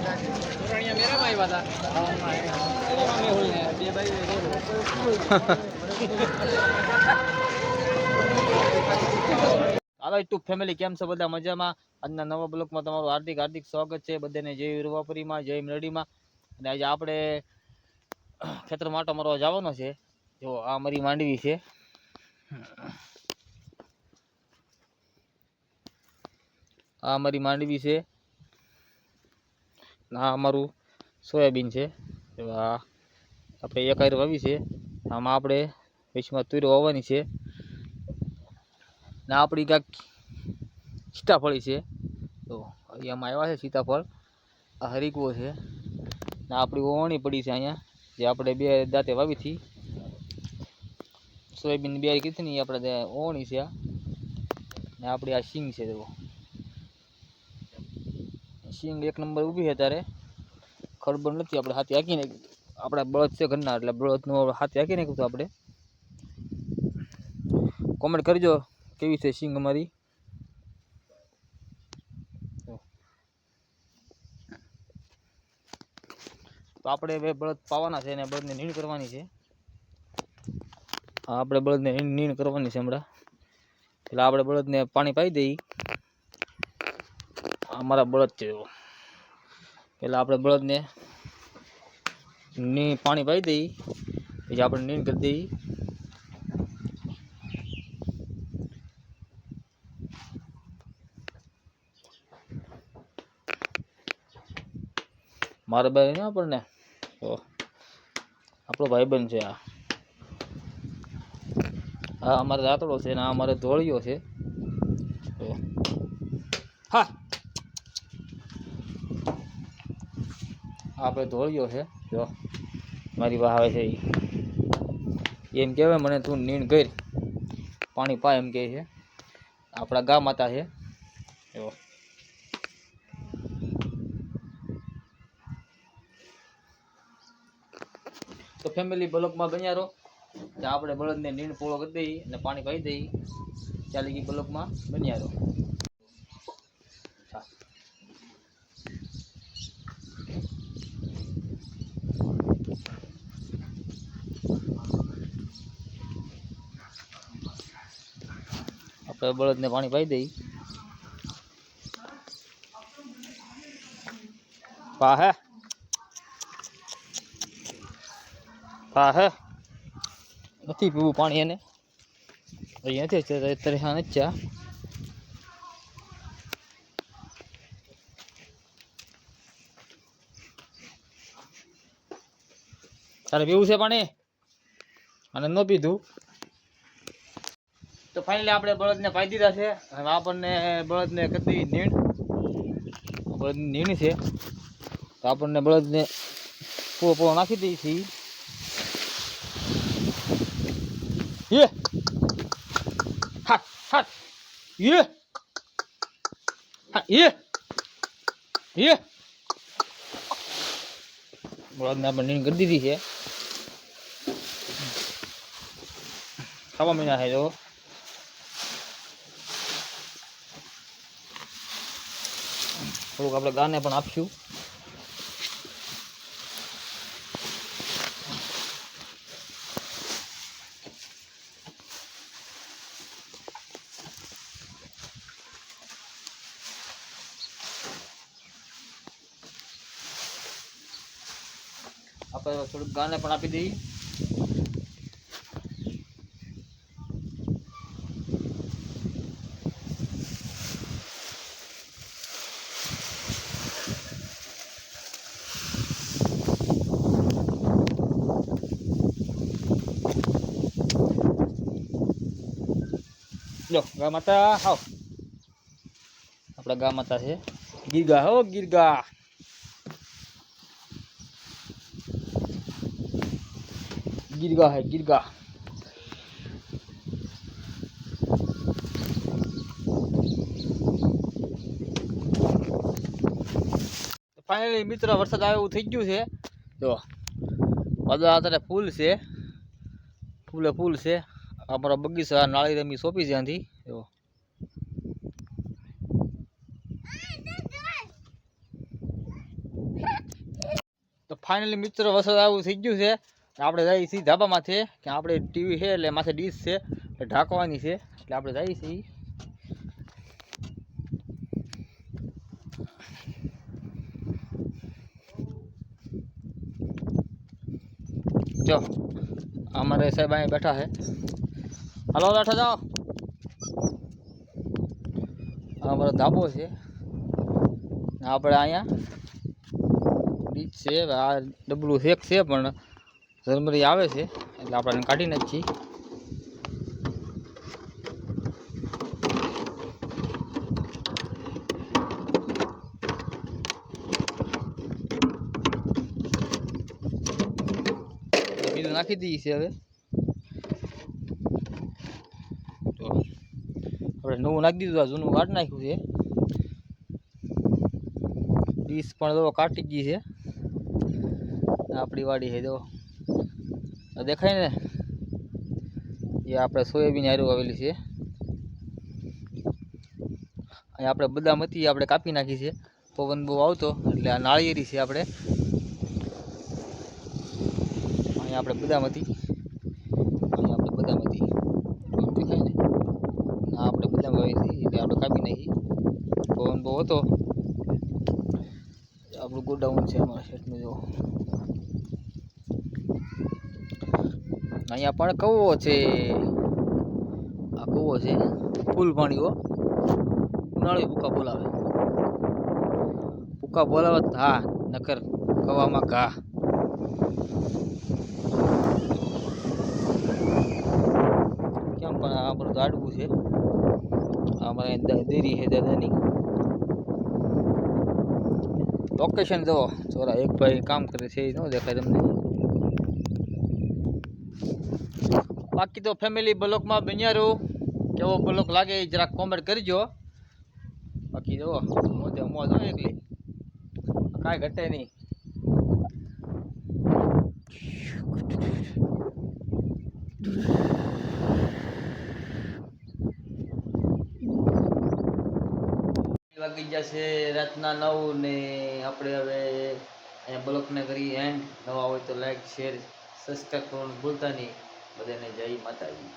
मेरा भाई बता હાલો યુટ્યુબ ફેમિલી કેમ છો બધા મજામાં? આજના નવા બ્લોગમાં તમારું હાર્દિક હાર્દિક સ્વાગત છે બધાને. જય રૂવાપરીમાં, જય મેરડીમાં. અને આજે આપણે ખેતર માટો મારવા જવાનો છે. જો આ મારી માંડવી છે, આ અમારી માંડવી છે, આ અમારું સોયાબીન છે. આ આપણે એક હાર વાવી છે. આમાં આપણે વિશમાં તુરો વાવવાની છે ને આપણી કાંઈક સીતાફળી છે. તો અહીંયામાં આવ્યા છે સીતાફળ. આ હરીકવો છે ને આપણી ઓવણી પડી છે અહીંયા, જે આપણે બે દાંતે વાવી હતી. સોયાબીન બે કીધી ને આપણે ત્યાં ઓવણી છે. આ ને આપણી આ સિંગ છે. તો સિંગ એક નંબર ઊભી છે. ત્યારે ખડબડ નથી, આપણે હાથી હાંકીને આપણા બળદ છે ઘરના, એટલે બળદનો હાથી હાંકી નાખ્યું. તો આપણે કોમેન્ટ કરજો કેવી છે સિંગ અમારી. તો આપણે હવે બળદ પાવાના છે અને બળદને નીણ કરવાની છે. હા, આપણે બળદને નીણ કરવાની છે હમણાં. એટલે આપણે બળદને પાણી પાઈ દઈ. અમારા બળદ છે એટલે આપણે બળદને પાણી પાઈ દઈ, પછી આપણે નીણ કરી દઈ. મારા ભાઈ ને આપણને તો આપણો ભાઈબંધ છે. આ અમારે રાતડો છે ને આ અમારે ધોળિયો છે. હા, આપણે ધોળિયો છે. જો મારી વાહ આવે છે એમ કહેવાય મને, તું નીણ કરી પાણી પા એમ કહે છે. આપણા ગા માતા છે. એવો તો ફેમિલી બ્લોકમાં બન્યા રહો. આપણે બળદને નીણ પોળો કરી દઈએ અને પાણી પાઈ દઈએ. ચાલી ગઈ બ્લોકમાં બન્યા રહો. આપણે બળદને પાણી પાઈ દઈ. પાહે પાહે નથી પીવું પાણી એને, અહીંયાથી તરેહા નથી ચા. તારે પીવું છે પાણી અને ન પીધું. તો ફાઇનલી આપણે બળદને પાઈ દીધા છે. હવે આપણને બળદને કરી નીણ, બળદની નીણ છે. તો આપણને બળદને પોળો પોળો નાખી દઈએ છીએ. યે હા હા યે હા યે યે બળદને આપણે નીણ કરી દીધી છે. ખાવા મહિના છે. જો થોડુંક આપણે ગાને પણ આપશું. આપણે થોડુંક ગાને પણ આપી દઈએ. લો ગા માતા હાવ, આપણા ગા માતા છે. ગીરગા હો ગીરગા. ગીરગા હે ગીરગા. ફાઇનલી મિત્ર વરસાદ આવે એવું થઈ ગયું છે. જો બધા અત્યારે ફૂલ છે, ફૂલે ફૂલ છે. અમારો બગીચા નાળી રમી સોંપી ત્યાંથી. જો ફાઇનલી મિત્રો વરસાદ આવું થઈ ગયું છે. આપણે જઈએ છીએ ધાબામાંથી કે આપણે ટીવી છે એટલે માથે ડીશ છે એટલે ઢાંકવાની છે એટલે આપણે જઈએ છીએ. જો અમારે સાહેબ અહીં બેઠા છે. હાલો બેઠા જાઓ. અમારો ધાબો છે. આપણે અહીંયા ડીશ છે. આ ડબલું શેક છે પણ ઝરમરી આવે છે એટલે આપણે કાઢી નાખીએ. બીજું નાખી દઈએ છીએ. હવે તો આપણે નવું નાખી દીધું. આ જૂનું કાઢી નાખ્યું છે. ડીશ પણ જો કાઢી ગઈ છે. આપણી વાડી છે જો દેખાય ને એ આપણે સોયાબીન હારું આવેલી છે. અહીંયા આપણે બદામ હતી આપણે કાપી નાખી છે. પવન બહુ આવતો એટલે આ નાળિયેરી છે. આપણે અહીંયા આપણે બદામ હતી. અહીંયા આપણે બદામ હતી દેખાય ને આપણે બદામ વાવી હતી એટલે આપણે કાપી નાખી. પવન બહુ હતો. આપણું ગોડાઉન છે અમારા શેઠનું જો. અહીંયા પણ કવો છે. આ કવો છે ફૂલ પાણીઓ. ઉનાળી ભૂકા બોલાવે. ભૂકા બોલાવે હા નકર કવામાં ઘા. કેમ પણ આ બધું દાડવું છે. અમારે દેરી છે દાદાની. લોકેશન જો ચોરા એક ભાઈ કામ કરે છે એ ન દેખાય તમને. બાકી તો ફેમિલી બ્લોકમાં બન્યા રહો. કેવો બ્લોક લાગે એ જરાક કોમેન્ટ કરજો. બાકી જો મોજે મોજ હોય એકલી કાંઈ ઘટે નહીં. વાગી જશે રાતના 9 ને આપણે હવે અહીંયા બ્લોકને કરી એન્ડ. નવા હોય તો લાઈક શેર સબસ્ક્રાઈબ કરવાનું ભૂલતા નહીં. બધાને જય માતાજી.